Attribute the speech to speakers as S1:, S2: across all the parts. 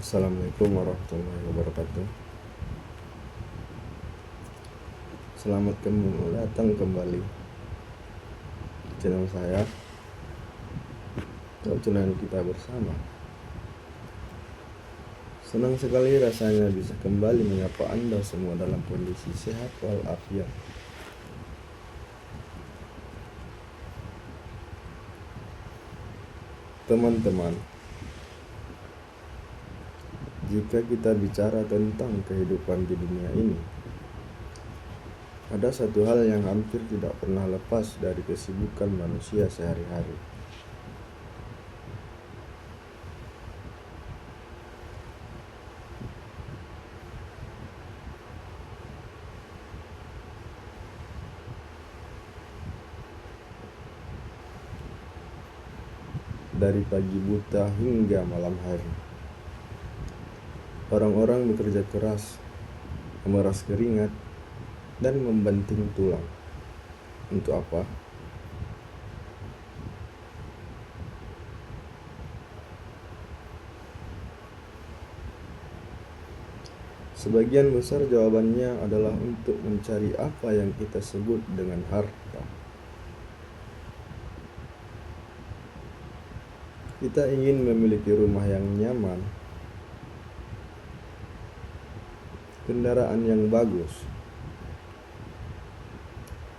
S1: Assalamualaikum warahmatullahi wabarakatuh. Selamat datang kembali di channel saya, channel kita bersama. Senang sekali rasanya bisa kembali menyapa Anda semua dalam kondisi sehat walafiat. Teman-teman, jika kita bicara tentang kehidupan di dunia ini, ada satu hal yang hampir tidak pernah lepas dari kesibukan manusia sehari-hari. Dari pagi buta hingga malam hari, orang-orang bekerja keras, memeras keringat, dan membanting tulang. Untuk apa? Sebagian besar jawabannya adalah untuk mencari apa yang kita sebut dengan harta. Kita ingin memiliki rumah yang nyaman, kendaraan yang bagus,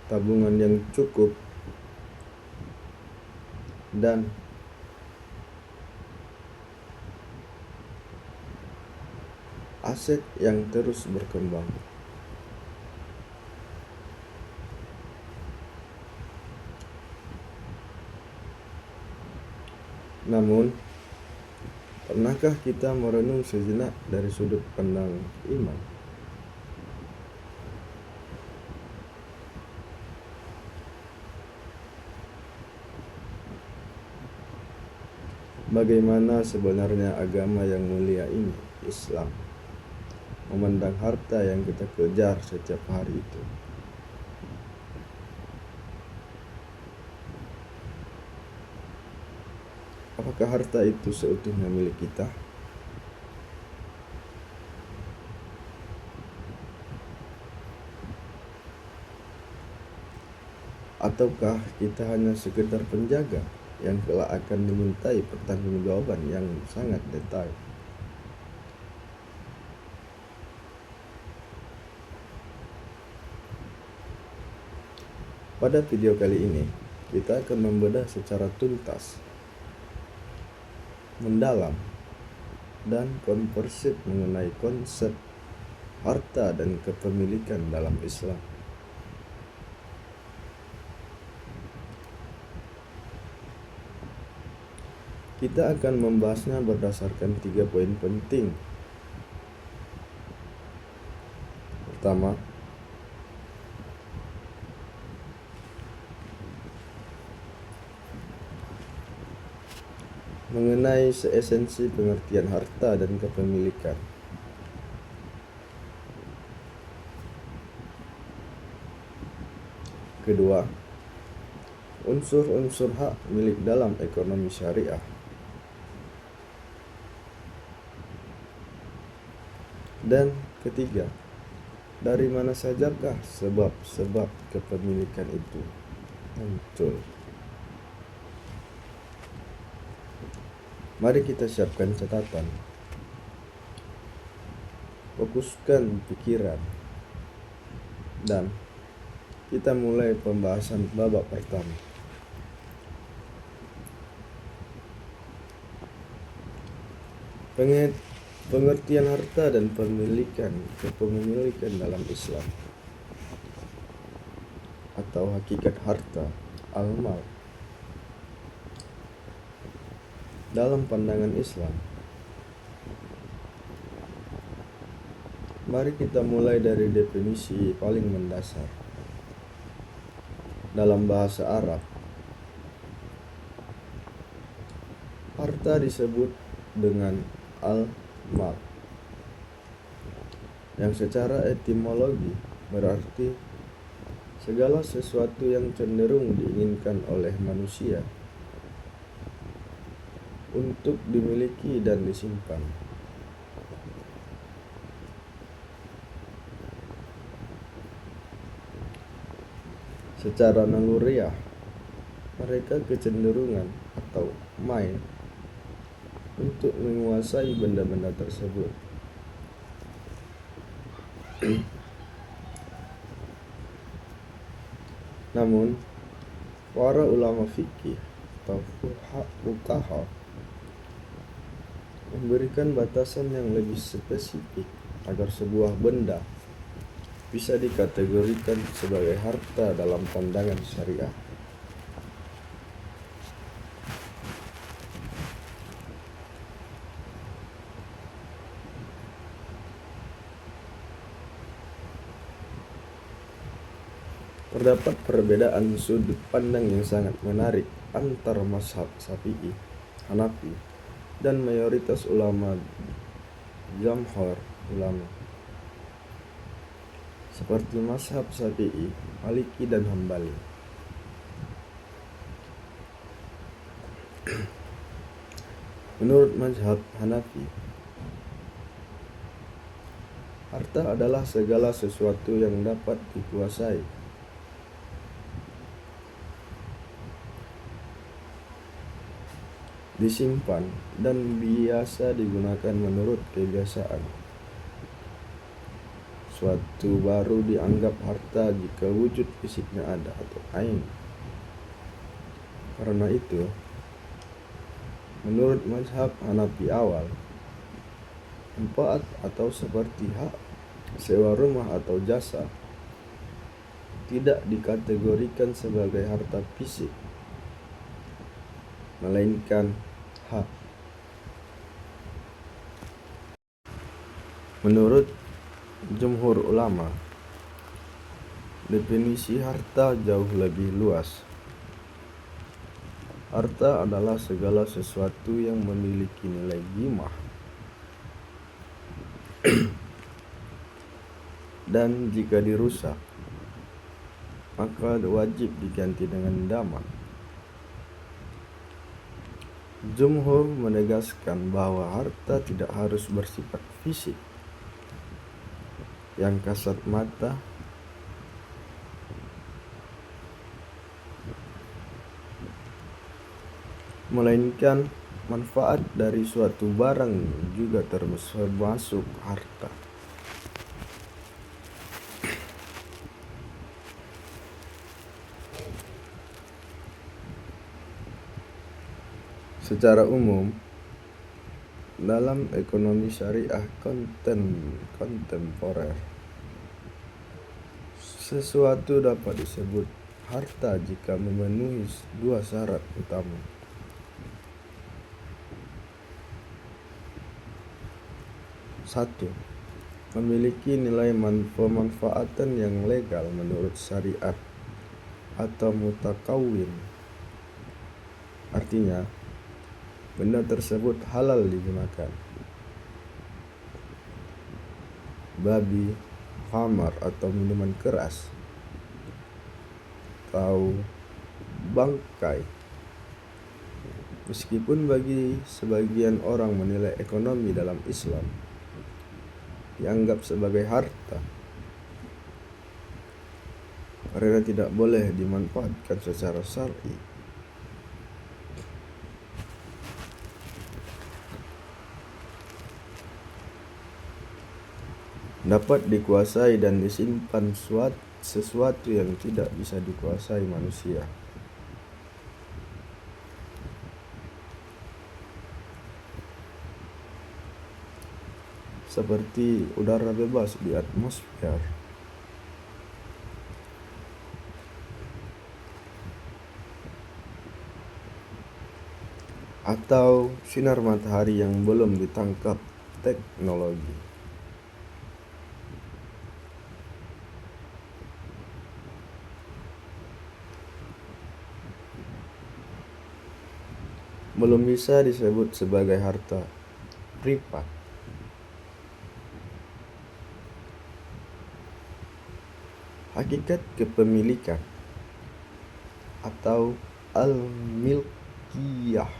S1: tabungan yang cukup, dan aset yang terus berkembang. Namun, pernahkah kita merenung sejenak dari sudut pandang iman? Bagaimana sebenarnya agama yang mulia ini, Islam, memandang harta yang kita kejar setiap hari itu? Apakah harta itu seutuhnya milik kita? Ataukah kita hanya sekedar penjaga yang kelak akan dimintai pertanggungjawaban yang sangat detail? Pada video kali ini, kita akan membedah secara tuntas, mendalam, dan komprehensif mengenai konsep harta dan kepemilikan dalam Islam. Kita akan membahasnya berdasarkan 3 poin penting. Pertama, mengenai esensi pengertian harta dan kepemilikan. Kedua, unsur-unsur hak milik dalam ekonomi syariah. Dan ketiga, dari mana sajakah sebab-sebab kepemilikan itu muncul? Mari kita siapkan catatan, fokuskan pikiran, dan kita mulai pembahasan babak pertama. Pengertian harta dan kepemilikan dalam Islam, atau hakikat harta, al-mal. Dalam pandangan Islam, mari kita mulai dari definisi paling mendasar. Dalam bahasa Arab, harta disebut dengan al-mal, yang secara etimologi berarti segala sesuatu yang cenderung diinginkan oleh manusia untuk dimiliki dan disimpan. Secara naluriah, mereka kecenderungan atau main untuk menguasai benda-benda tersebut. Namun, para ulama fikih atau fuqaha memberikan batasan yang lebih spesifik agar sebuah benda bisa dikategorikan sebagai harta dalam pandangan syariah. Terdapat perbedaan sudut pandang yang sangat menarik antara mazhab Syafi'i, Hanafi, dan mayoritas ulama jamhur ulama, seperti mazhab Syafi'i, Maliki, dan Hambali. Menurut mazhab Hanafi, harta adalah segala sesuatu yang dapat dikuasai, disimpan, dan biasa digunakan menurut kebiasaan. Suatu baru dianggap harta jika wujud fisiknya ada atau ain. Karena itu, menurut mazhab Hanafi awal, manfaat atau seperti hak sewa rumah atau jasa tidak dikategorikan sebagai harta fisik, melainkan hak. Menurut jumhur ulama, definisi harta jauh lebih luas. Harta adalah segala sesuatu yang memiliki nilai qimah dan jika dirusak, maka wajib diganti dengan daman. Jumhur menegaskan bahwa harta tidak harus bersifat fisik yang kasat mata, melainkan manfaat dari suatu barang juga termasuk harta. Secara umum, dalam ekonomi syariah kontemporer, sesuatu dapat disebut harta jika memenuhi dua syarat utama. Satu, memiliki nilai pemanfaatan yang legal menurut syariat atau mutakawin. Artinya, benda tersebut halal digunakan. Babi, khamar atau minuman keras, atau bangkai. Meskipun bagi sebagian orang menilai ekonomi dalam Islam dianggap sebagai harta, karena tidak boleh dimanfaatkan secara syar'i. Dapat dikuasai dan disimpan sesuatu yang tidak bisa dikuasai manusia. Seperti udara bebas di atmosfer, atau sinar matahari yang belum ditangkap teknologi. Belum bisa disebut sebagai harta privat. Hakikat kepemilikan atau al-milkiyah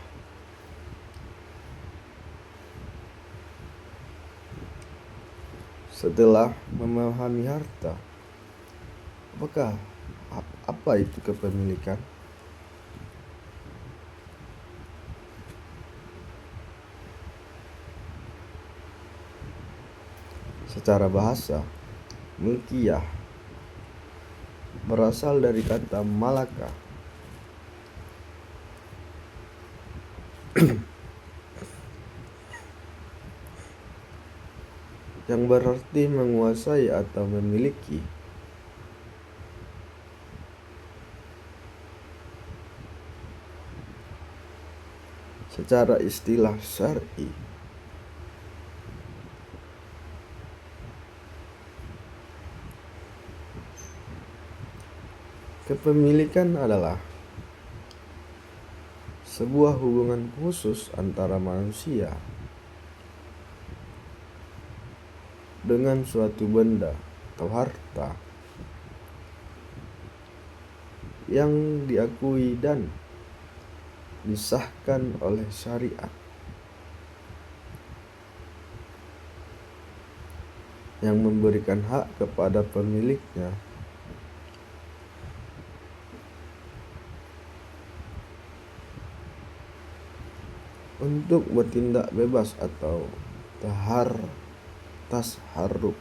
S1: setelah memahami harta, apa Apa itu kepemilikan? Secara bahasa, mulkiyah berasal dari kata malaka yang berarti menguasai atau memiliki. Secara istilah syar'i, kepemilikan adalah sebuah hubungan khusus antara manusia dengan suatu benda atau harta yang diakui dan disahkan oleh syariat, yang memberikan hak kepada pemiliknya untuk bertindak bebas atau tasharruf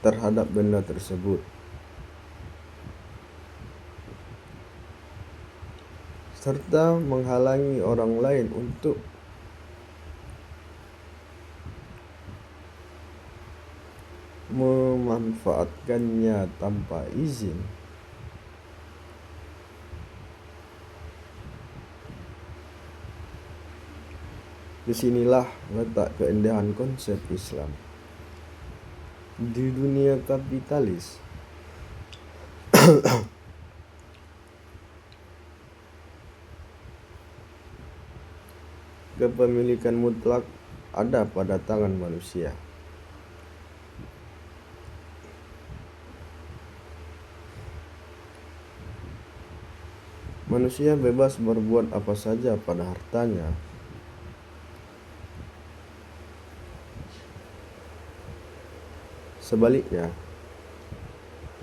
S1: terhadap benda tersebut, serta menghalangi orang lain untuk memanfaatkannya tanpa izin. Disinilah letak keindahan konsep Islam di dunia kapitalis. Kepemilikan mutlak ada pada tangan manusia. Manusia bebas berbuat apa saja pada hartanya. Sebaliknya,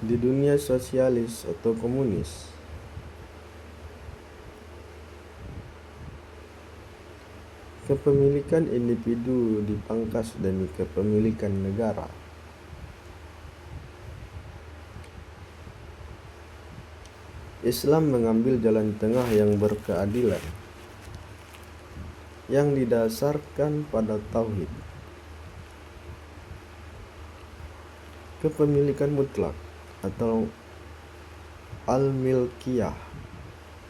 S1: di dunia sosialis atau komunis, kepemilikan individu dipangkas demi kepemilikan negara. Islam mengambil jalan tengah yang berkeadilan, yang didasarkan pada tauhid. Kepemilikan mutlak atau al-milkiyah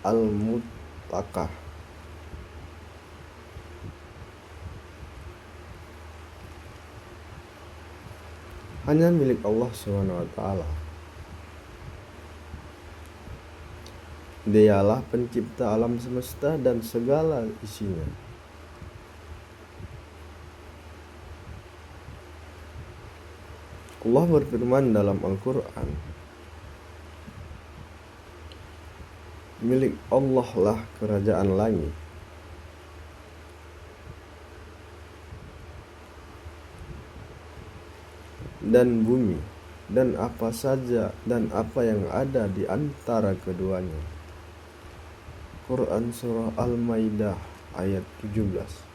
S1: al-mutlaqah hanya milik Allah SWT. Dialah pencipta alam semesta dan segala isinya. Allah berfirman dalam Al-Quran, milik Allah lah kerajaan langit dan bumi dan apa saja dan apa yang ada di antara keduanya. Quran Surah Al-Maidah ayat 17.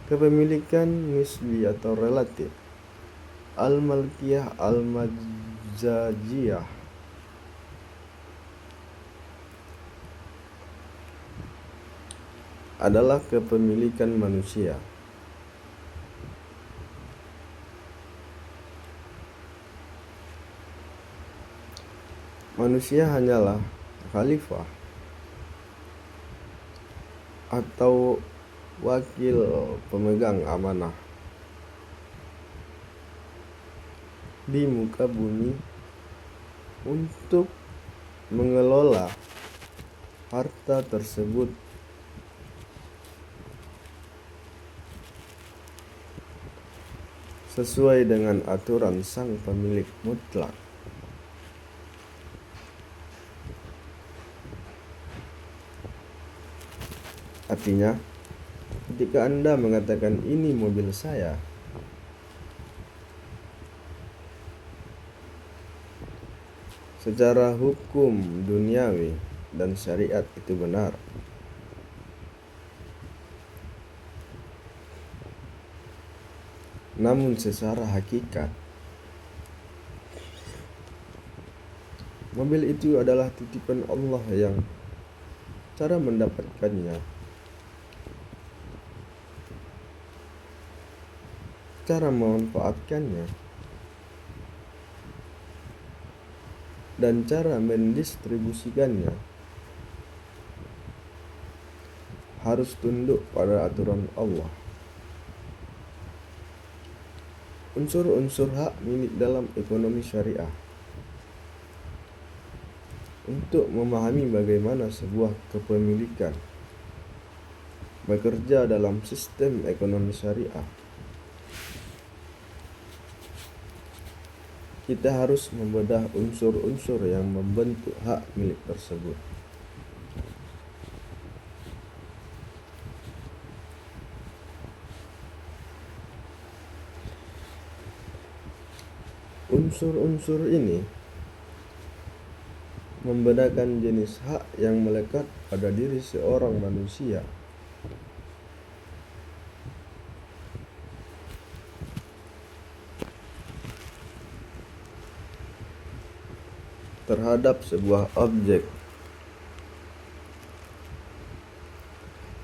S1: Kepemilikan nisbi atau relatif, al-malkiyah al-majaziyah adalah kepemilikan manusia. Manusia hanyalah khalifah atau wakil pemegang amanah di muka bumi untuk mengelola harta tersebut sesuai dengan aturan sang pemilik mutlak. Artinya, ketika Anda mengatakan ini mobil saya, Secara hukum duniawi dan syariat itu benar. Namun secara hakikat, mobil itu adalah titipan Allah yang cara mendapatkannya, cara memanfaatkannya, dan cara mendistribusikannya harus tunduk pada aturan Allah. Unsur-unsur hak milik dalam ekonomi syariah. Untuk memahami bagaimana sebuah kepemilikan bekerja dalam sistem ekonomi syariah, kita harus membedah unsur-unsur yang membentuk hak milik tersebut. Unsur-unsur ini membedakan jenis hak yang melekat pada diri seorang manusia terhadap sebuah objek.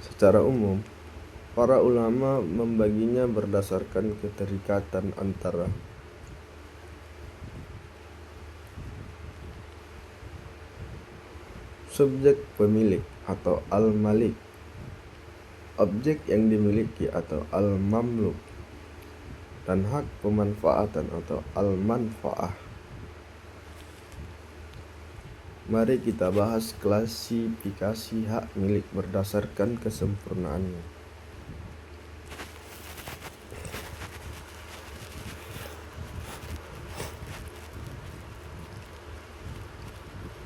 S1: Secara umum, para ulama membaginya berdasarkan keterikatan antara subjek pemilik atau al-malik, objek yang dimiliki atau al-mamluk, dan hak pemanfaatan atau al-manfaah. Mari kita bahas klasifikasi hak milik berdasarkan kesempurnaannya.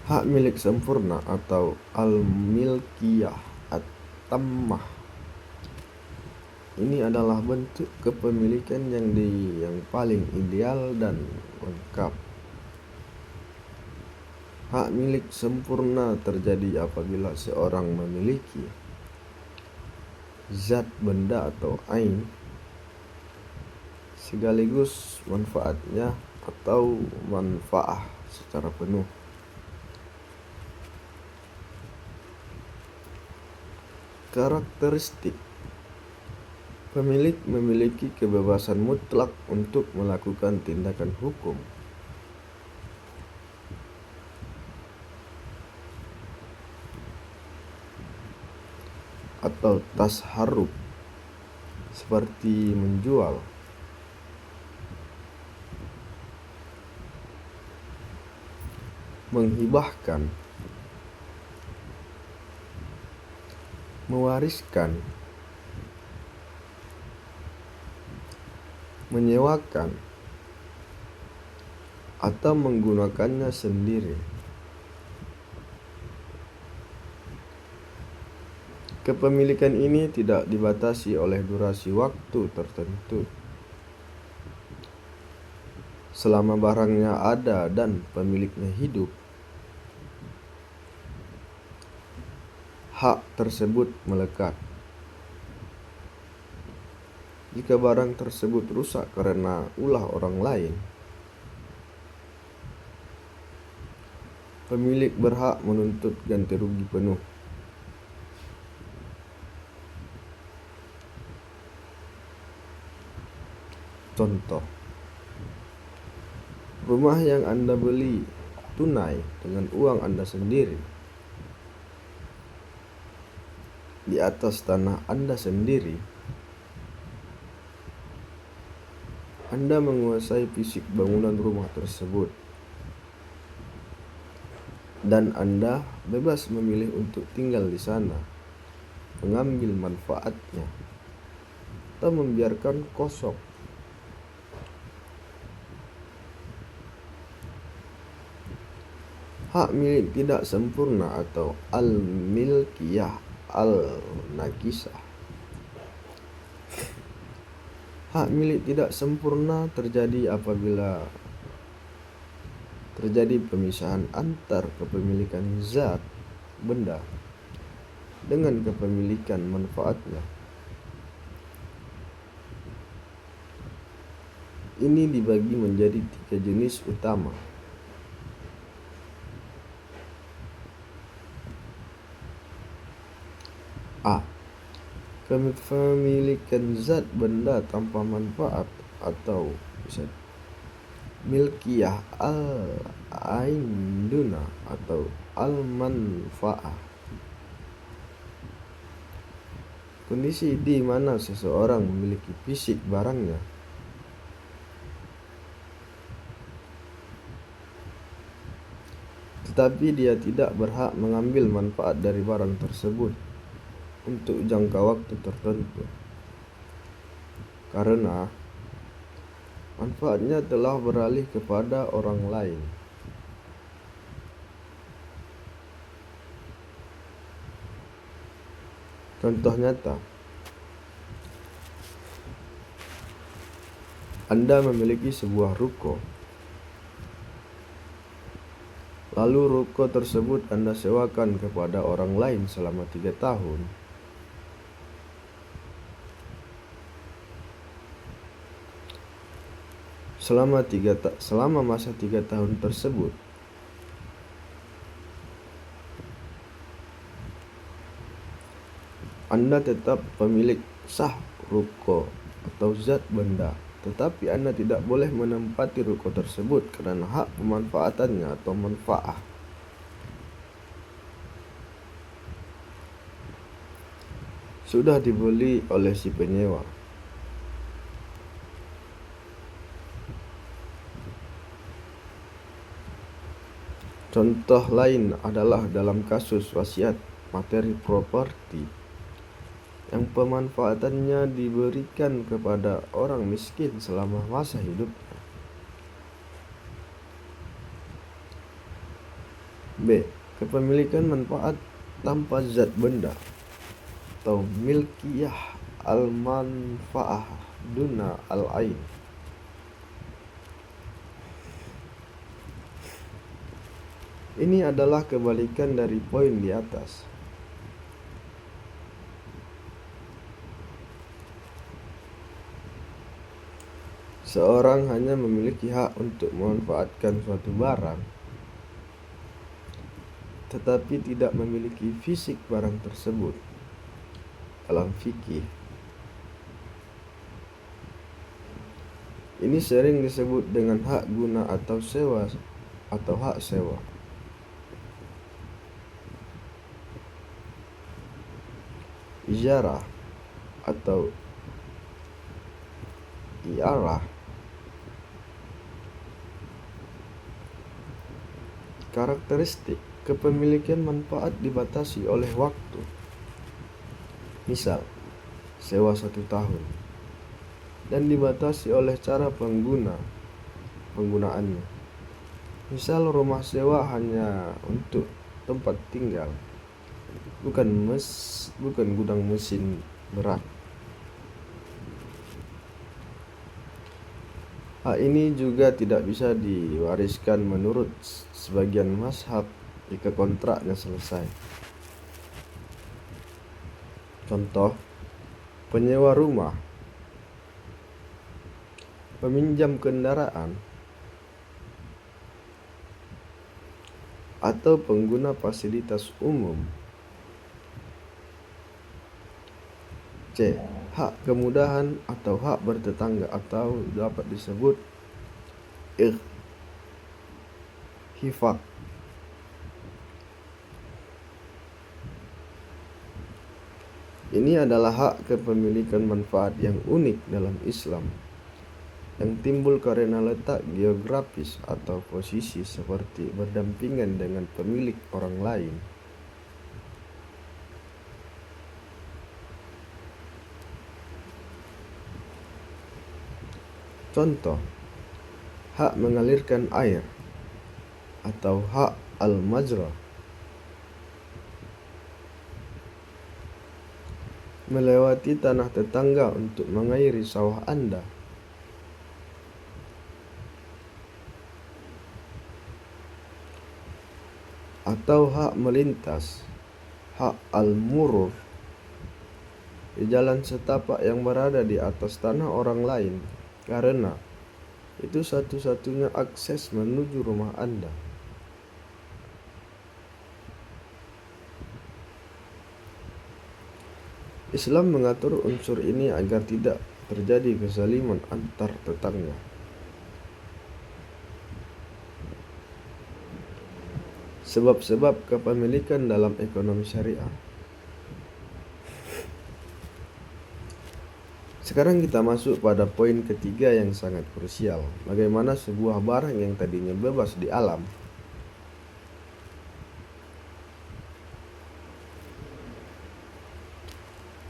S1: Hak milik sempurna atau al-milkiyah at-tammah. Ini adalah bentuk kepemilikan yang paling ideal dan lengkap. Hak milik sempurna terjadi apabila seorang memiliki zat, benda atau ain sekaligus manfaatnya atau manfaah secara penuh. Karakteristik: pemilik memiliki kebebasan mutlak untuk melakukan tindakan hukum atau tasharruf seperti menjual, menghibahkan, mewariskan, menyewakan, atau menggunakannya sendiri. Kepemilikan ini tidak dibatasi oleh durasi waktu tertentu. Selama barangnya ada dan pemiliknya hidup, hak tersebut melekat. Jika barang tersebut rusak karena ulah orang lain, pemilik berhak menuntut ganti rugi penuh. Contoh, rumah yang Anda beli tunai dengan uang Anda sendiri di atas tanah Anda sendiri, Anda menguasai fisik bangunan rumah tersebut, dan Anda bebas memilih untuk tinggal di sana, mengambil manfaatnya, atau membiarkan kosong. Hak milik tidak sempurna atau al-milkiyah al-nakisah. Hak milik tidak sempurna terjadi apabila terjadi pemisahan antar kepemilikan zat benda dengan kepemilikan manfaatnya. Ini dibagi menjadi 3 jenis utama. A. Kepemilikan zat benda tanpa manfaat atau milkiyah al-ain duna atau al-manfa'ah. Kondisi di mana seseorang memiliki fisik barangnya, tetapi dia tidak berhak mengambil manfaat dari barang tersebut untuk jangka waktu tertentu, karena manfaatnya telah beralih kepada orang lain. Contoh nyata, Anda memiliki sebuah ruko, lalu ruko tersebut Anda sewakan kepada orang lain selama 3 tahun. Selama masa 3 tahun tersebut, Anda tetap pemilik sah ruko atau zat benda, tetapi Anda tidak boleh menempati ruko tersebut karena hak pemanfaatannya atau manfaah sudah dibeli oleh si penyewa. Contoh lain adalah dalam kasus wasiat materi properti yang pemanfaatannya diberikan kepada orang miskin selama masa hidupnya. B. Kepemilikan manfaat tanpa zat benda atau milkiyah al-manfa'ah duna al-ain. Ini adalah kebalikan dari poin di atas. Seorang hanya memiliki hak untuk memanfaatkan suatu barang, tetapi tidak memiliki fisik barang tersebut. Dalam fikih, ini sering disebut dengan hak guna atau sewa atau hak sewa. Ijarah atau iarah. Karakteristik kepemilikan manfaat dibatasi oleh waktu. Misal, sewa 1 tahun, dan dibatasi oleh cara penggunaannya. Misal, rumah sewa hanya untuk tempat tinggal, bukan gudang mesin berat. Hak ini juga tidak bisa diwariskan menurut sebagian mazhab jika kontraknya selesai. Contoh, penyewa rumah, peminjam kendaraan, atau pengguna fasilitas umum. C. Hak kemudahan atau hak bertetangga atau dapat disebut hifak. Ini adalah hak kepemilikan manfaat yang unik dalam Islam, yang timbul karena letak geografis atau posisi seperti berdampingan dengan pemilik orang lain. Contoh, hak mengalirkan air atau hak al-majra, melewati tanah tetangga untuk mengairi sawah Anda. atau hak melintas, hak al-murur, di jalan setapak yang berada di atas tanah orang lain, karena itu satu-satunya akses menuju rumah Anda. Islam mengatur unsur ini agar tidak terjadi kezaliman antar tetangga. Sebab-sebab kepemilikan dalam ekonomi syariah. Sekarang kita masuk pada poin ketiga yang sangat krusial. Bagaimana sebuah barang yang tadinya bebas di alam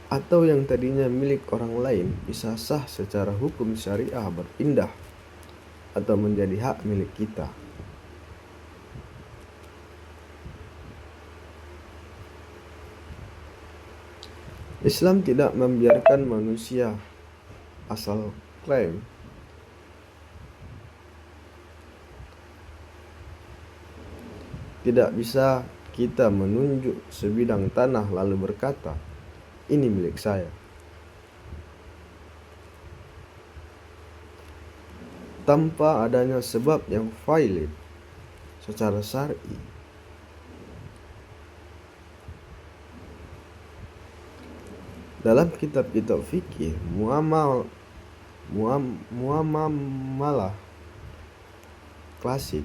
S1: atau yang tadinya milik orang lain bisa sah secara hukum syariah berpindah atau menjadi hak milik kita. Islam tidak membiarkan manusia asal klaim. Tidak bisa kita menunjuk sebidang tanah lalu berkata, "Ini milik saya." Tanpa adanya sebab yang valid secara syar'i. Dalam kitab-kitab fikih, muamalah klasik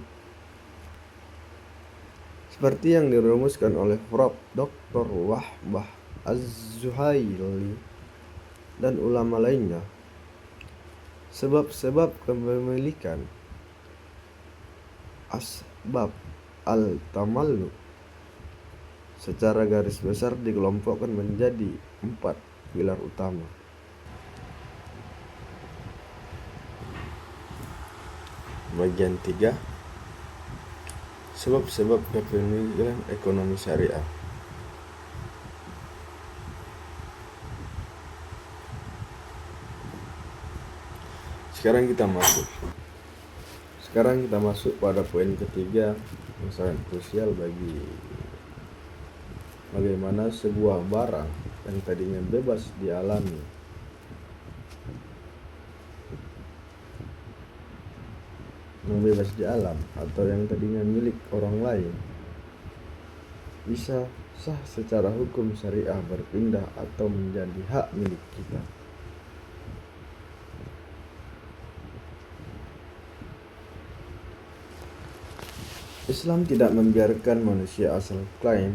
S1: seperti yang dirumuskan oleh Prof. Dr. Wahbah Az-Zuhaili dan ulama lainnya, sebab-sebab kepemilikan, asbab al-tamalluk, secara garis besar dikelompokkan menjadi 4 pilar utama. Bagian 3, sebab-sebab kepemilikan ekonomi syariah. Sekarang kita masuk pada poin ketiga yang sangat krusial bagi bagaimana sebuah barang yang tadinya bebas dialami di alam atau yang tadinya milik orang lain bisa sah secara hukum syariah berpindah atau menjadi hak milik kita. Islam tidak membiarkan manusia asal klaim.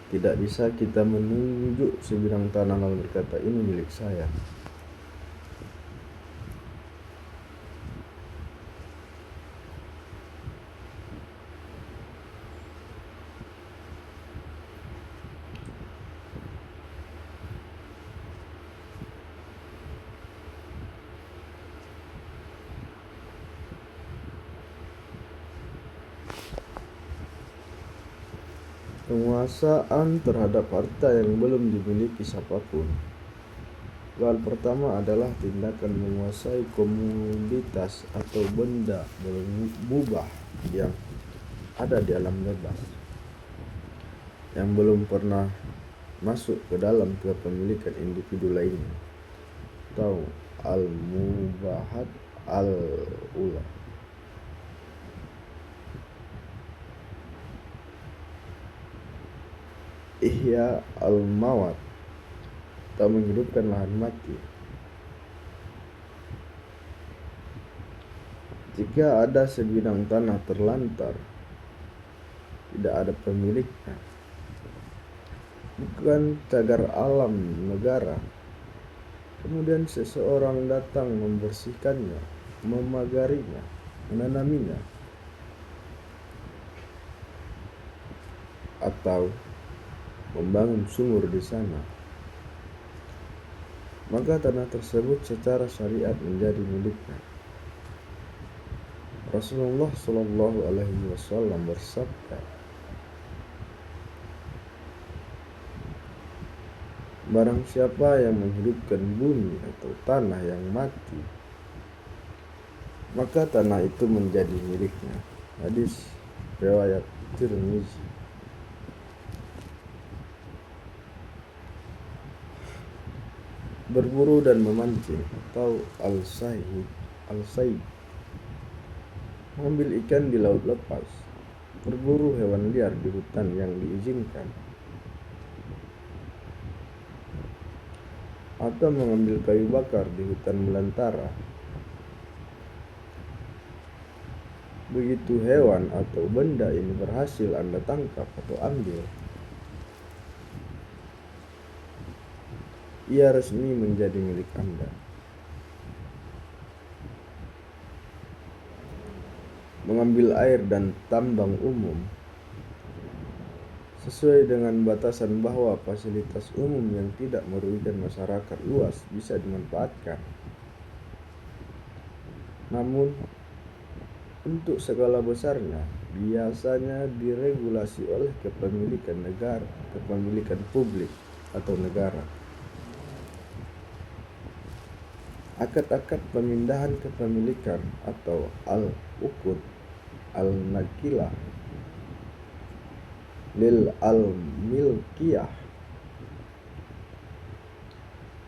S1: Tidak bisa kita menunjuk sebidang tanah lalu berkata, "Ini milik saya." Penguasaan terhadap harta yang belum dimiliki siapapun. Hal pertama adalah tindakan menguasai komoditas atau benda mubah yang ada di alam bebas, yang belum pernah masuk ke dalam kepemilikan individu lainnya, atau al-mubahat al-ula. Ihya al-mawat, atau menghidupkan lahan mati. Jika ada sebidang tanah terlantar, tidak ada pemiliknya, bukan cagar alam negara, kemudian seseorang datang membersihkannya, memagarinya, menanaminya, atau membangun sumur di sana, maka tanah tersebut secara syariat menjadi miliknya. Rasulullah Shallallahu Alaihi Wasallam bersabda, Barang siapa yang menghidupkan bumi atau tanah yang mati, maka tanah itu menjadi miliknya. Hadis riwayat Tirmizi. Berburu dan memancing atau al-sayd, mengambil ikan di laut lepas, berburu hewan liar di hutan yang diizinkan, atau mengambil kayu bakar di hutan belantara. Begitu hewan atau benda ini berhasil Anda tangkap atau ambil, ia resmi menjadi milik Anda. Mengambil air dan tambang umum sesuai dengan batasan bahwa fasilitas umum yang tidak merugikan masyarakat luas bisa dimanfaatkan. Namun, untuk skala besarnya biasanya diregulasi oleh kepemilikan publik atau negara. Akad-akad pemindahan kepemilikan atau al-uqud al-nakilah lil al-milkiyah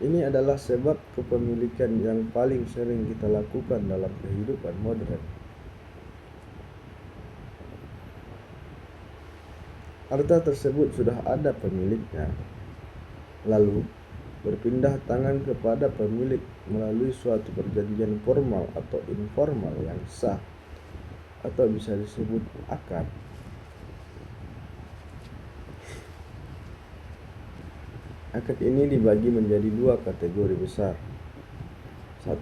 S1: ini adalah sebab kepemilikan yang paling sering kita lakukan dalam kehidupan modern. Harta tersebut sudah ada pemiliknya, lalu berpindah tangan kepada pemilik melalui suatu perjanjian formal atau informal yang sah atau bisa disebut akad. Akad ini dibagi menjadi dua kategori besar. 1.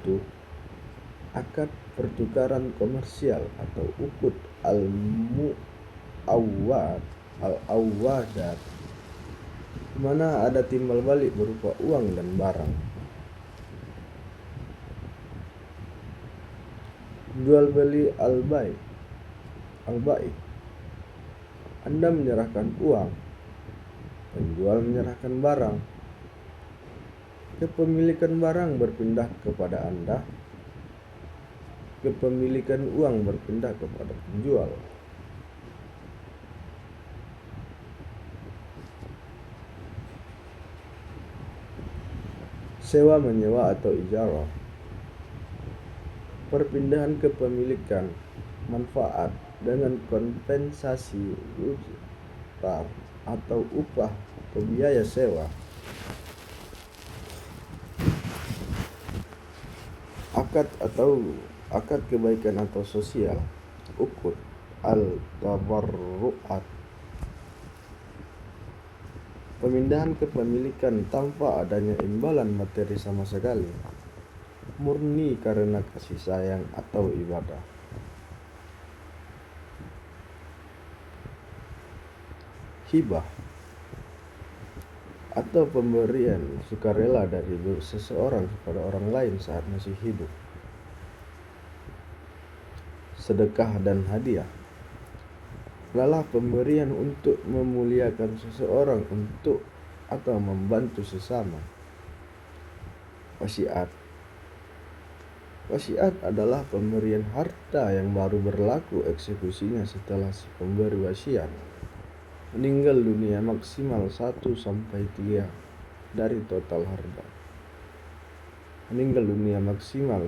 S1: Akad pertukaran komersial atau uqud al-awwadat, di mana ada timbal balik berupa uang dan barang. Jual beli al-bai. Anda menyerahkan uang, penjual menyerahkan barang. Kepemilikan barang berpindah kepada Anda, kepemilikan uang berpindah kepada penjual. Sewa menyewa atau ijarah, perpindahan kepemilikan manfaat dengan kompensasi ujrah atau upah atau biaya sewa. Akad kebaikan atau sosial, uqud al-tabarru'at, pemindahan kepemilikan tanpa adanya imbalan materi sama sekali, murni karena kasih sayang atau ibadah. Hibah atau pemberian sukarela dari seseorang kepada orang lain saat masih hidup. Sedekah dan hadiah adalah pemberian untuk memuliakan seseorang untuk atau membantu sesama. Wasiat adalah pemberian harta yang baru berlaku eksekusinya setelah si pemberi wasiat meninggal dunia maksimal 1-3 dari total harta. Meninggal dunia maksimal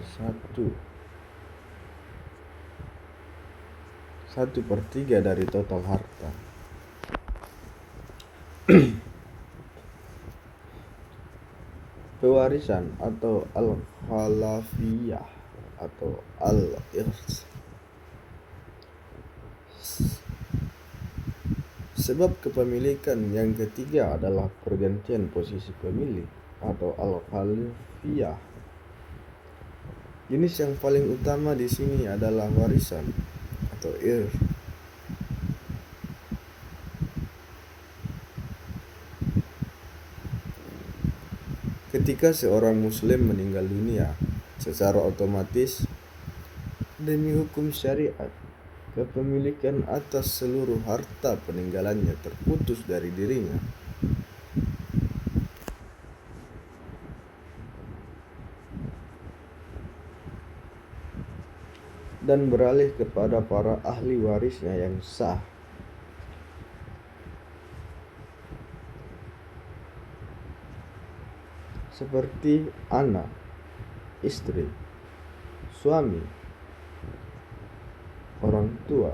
S1: 1/3 dari total harta. Pewarisan atau al-khalafiyah atau al-irs. Sebab kepemilikan yang ketiga adalah pergantian posisi pemilik atau al-khalifiyah. Jenis yang paling utama di sini adalah warisan atau irs. Ketika seorang muslim meninggal dunia, secara otomatis demi hukum syariat, kepemilikan atas seluruh harta peninggalannya terputus dari dirinya. dan beralih kepada para ahli warisnya yang sah. Seperti anak, istri, suami, orang tua.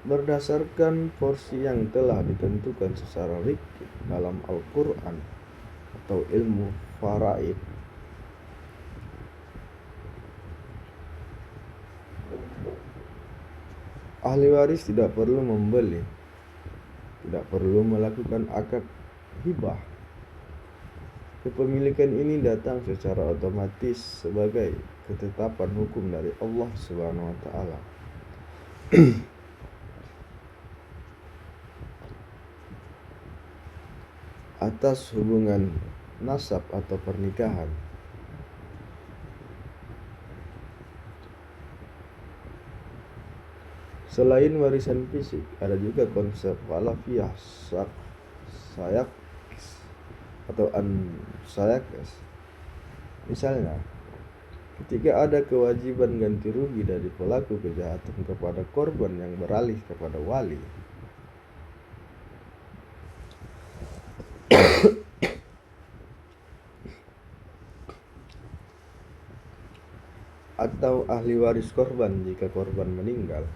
S1: Berdasarkan porsi yang telah ditentukan secara ringkas dalam Al-Quran atau ilmu faraid, ahli waris tidak perlu membeli, tidak perlu melakukan akad hibah. Kepemilikan ini datang secara otomatis sebagai ketetapan hukum dari Allah Subhanahu wa taala. Atas hubungan nasab atau pernikahan. Selain warisan fisik, ada juga konsep walafiah sayak atau sayakes. Misalnya, ketika ada kewajiban ganti rugi dari pelaku kejahatan kepada korban yang beralih kepada wali, atau ahli waris korban jika korban meninggal,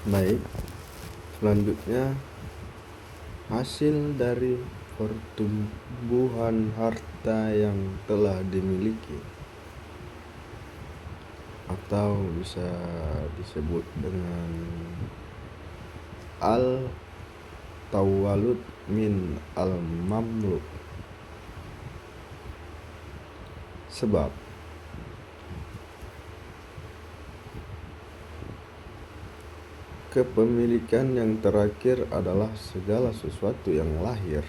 S1: Baik, selanjutnya hasil dari pertumbuhan harta yang telah dimiliki atau bisa disebut dengan al-tawalud min al-mamluk. Sebab kepemilikan yang terakhir adalah segala sesuatu yang lahir,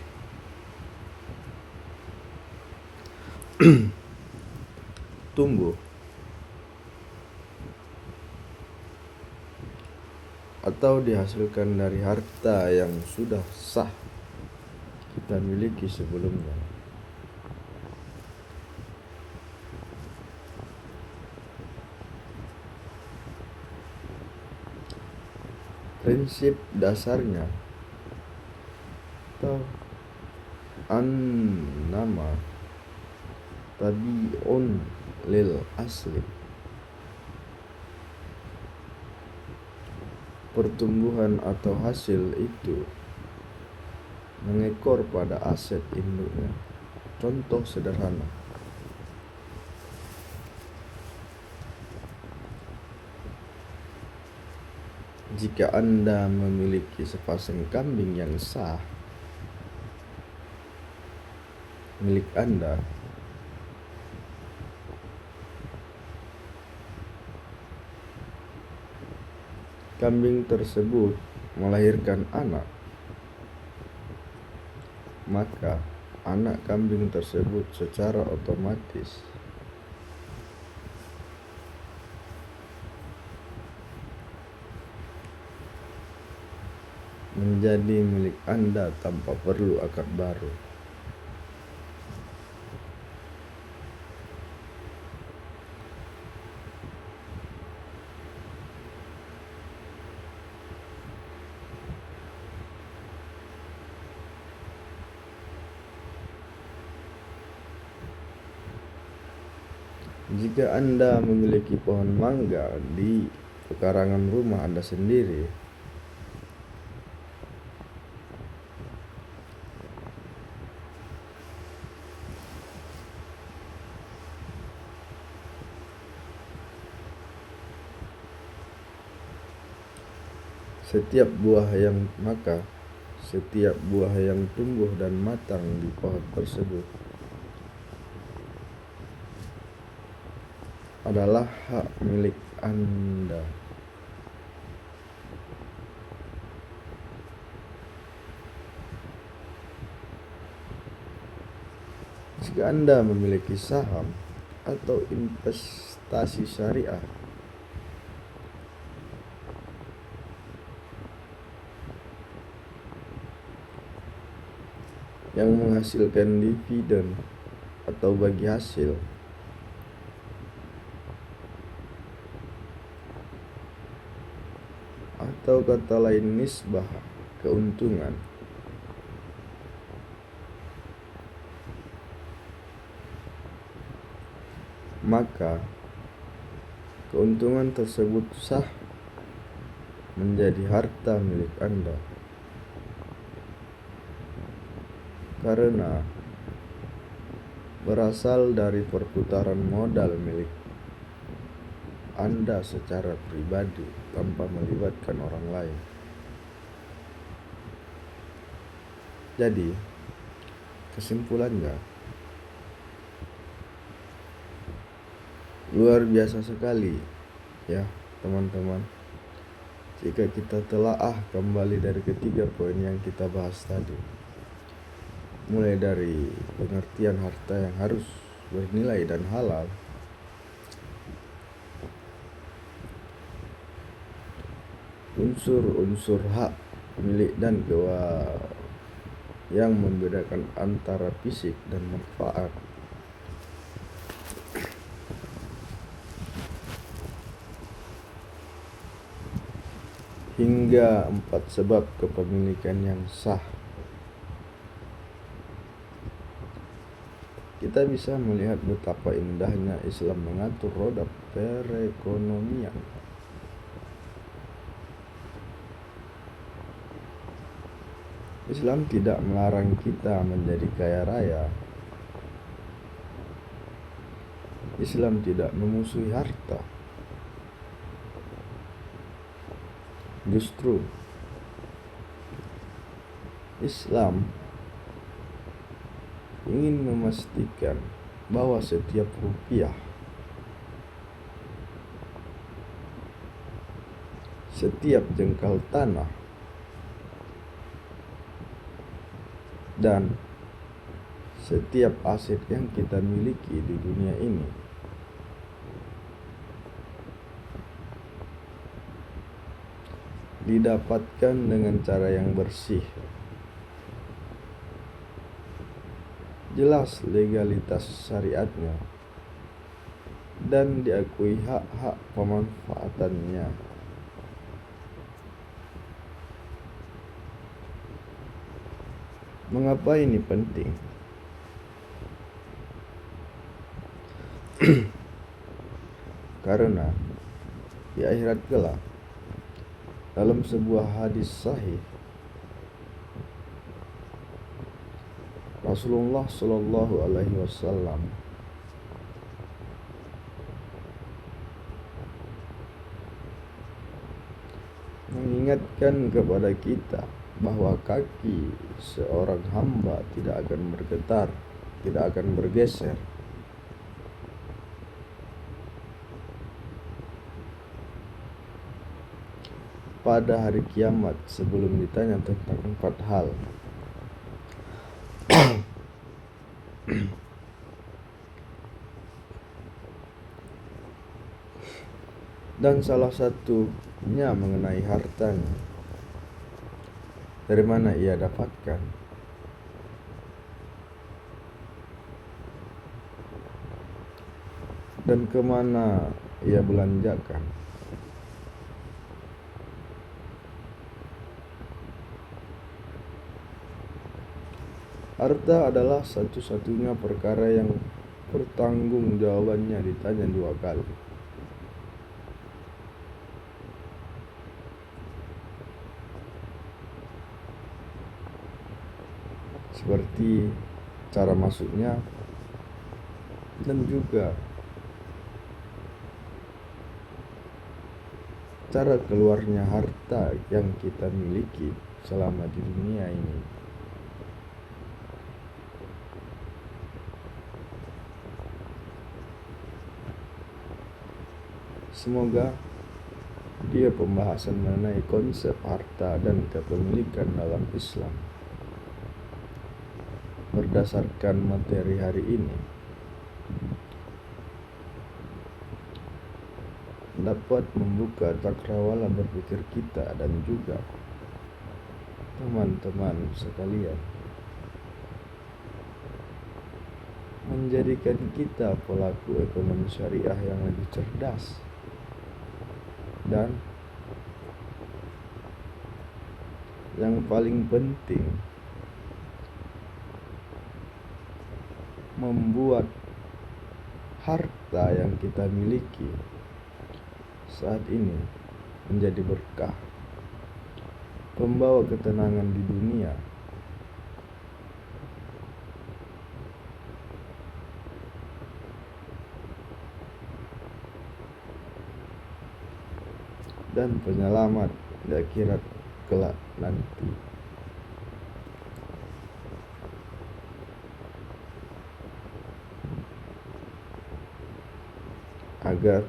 S1: tumbuh, atau dihasilkan dari harta yang sudah sah kita miliki sebelumnya. Prinsip dasarnya atau an-nama tabi'un lil asli. Pertumbuhan atau hasil itu mengekor pada aset induknya. Contoh sederhana, jika Anda memiliki sepasang kambing yang sah milik Anda, kambing tersebut melahirkan anak, maka anak kambing tersebut secara otomatis menjadi milik Anda tanpa perlu akad baru. Jika Anda memiliki pohon mangga di pekarangan rumah Anda sendiri, setiap buah yang tumbuh dan matang di pohon tersebut adalah hak milik Anda. Jika Anda memiliki saham atau investasi syariah yang menghasilkan dividen atau bagi hasil, atau kata lain nisbah keuntungan, maka keuntungan tersebut sah menjadi harta milik Anda karena berasal dari perputaran modal milik Anda secara pribadi tanpa melibatkan orang lain. Jadi, kesimpulannya, luar biasa sekali ya teman-teman, jika kita telaah kembali dari ketiga poin yang kita bahas tadi. Mulai dari pengertian harta yang harus bernilai dan halal, unsur-unsur hak milik dan yang membedakan antara fisik dan manfaat, hingga 4 sebab kepemilikan yang sah. Kita bisa melihat betapa indahnya Islam mengatur roda perekonomian Islam tidak melarang kita menjadi kaya raya. Islam tidak memusuhi harta. Justru Islam ingin memastikan bahwa setiap rupiah, setiap jengkal tanah, dan setiap aset yang kita miliki di dunia ini didapatkan dengan cara yang bersih, jelas legalitas syariatnya, dan diakui hak-hak pemanfaatannya. Mengapa ini penting? Karena di akhirat kelak, dalam sebuah hadis sahih, Rasulullah Shallallahu Alaihi Wasallam mengingatkan kepada kita bahwa kaki seorang hamba tidak akan bergetar, tidak akan bergeser pada hari kiamat sebelum ditanya tentang 4 hal. Dan salah satunya mengenai hartanya. Dari mana ia dapatkan? Dan kemana ia belanjakan? Harta adalah satu-satunya perkara yang pertanggung jawabannya ditanya 2 kali. Seperti cara masuknya dan juga cara keluarnya harta yang kita miliki selama di dunia ini. Semoga dia pembahasan mengenai konsep harta dan kepemilikan dalam Islam berdasarkan materi hari ini dapat membuka cakrawala berpikir kita dan juga teman-teman sekalian, menjadikan kita pelaku ekonomi syariah yang lebih cerdas dan yang paling penting, membuat harta yang kita miliki saat ini menjadi berkah, pembawa ketenangan di dunia dan penyelamat di akhirat kelak nanti. Agar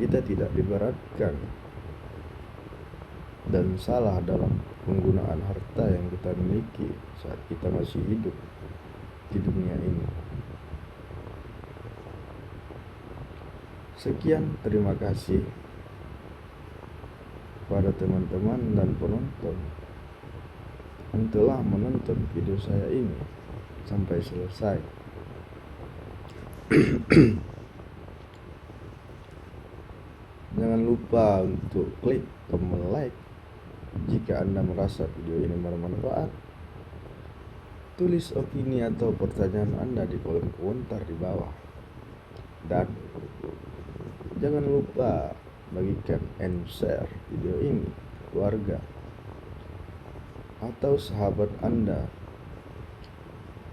S1: kita tidak diberatkan dan salah dalam penggunaan harta yang kita miliki saat kita masih hidup di dunia ini. Sekian, terima kasih kepada teman-teman dan penonton yang telah menonton video saya ini sampai selesai. Jangan lupa untuk klik tombol like jika Anda merasa video ini bermanfaat. Tulis opini atau pertanyaan Anda di kolom komentar di bawah. Dan jangan lupa bagikan and share video ini ke keluarga atau sahabat Anda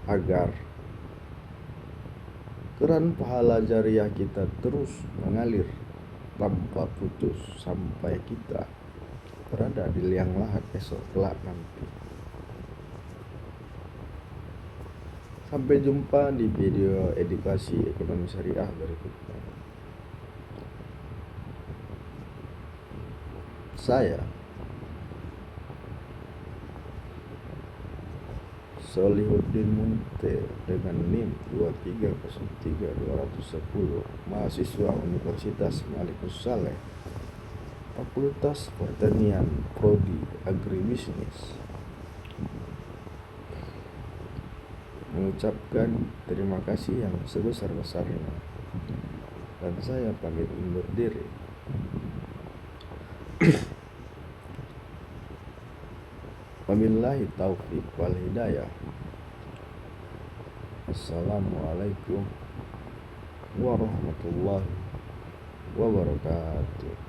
S1: agar keran pahala jariah kita terus mengalir tanpa putus sampai kita berada di liang lahat esok kelak nanti. Sampai jumpa di video edukasi ekonomi syariah berikutnya. Saya Solihuddin Munte dengan NIM 2303210, mahasiswa Universitas Malikus Saleh, Fakultas Pertanian, Prodi Agribisnis, mengucapkan terima kasih yang sebesar-besarnya, dan saya pamit undur diri. Wabillahi taufiq wal hidayah. Assalamualaikum warahmatullahi wabarakatuh.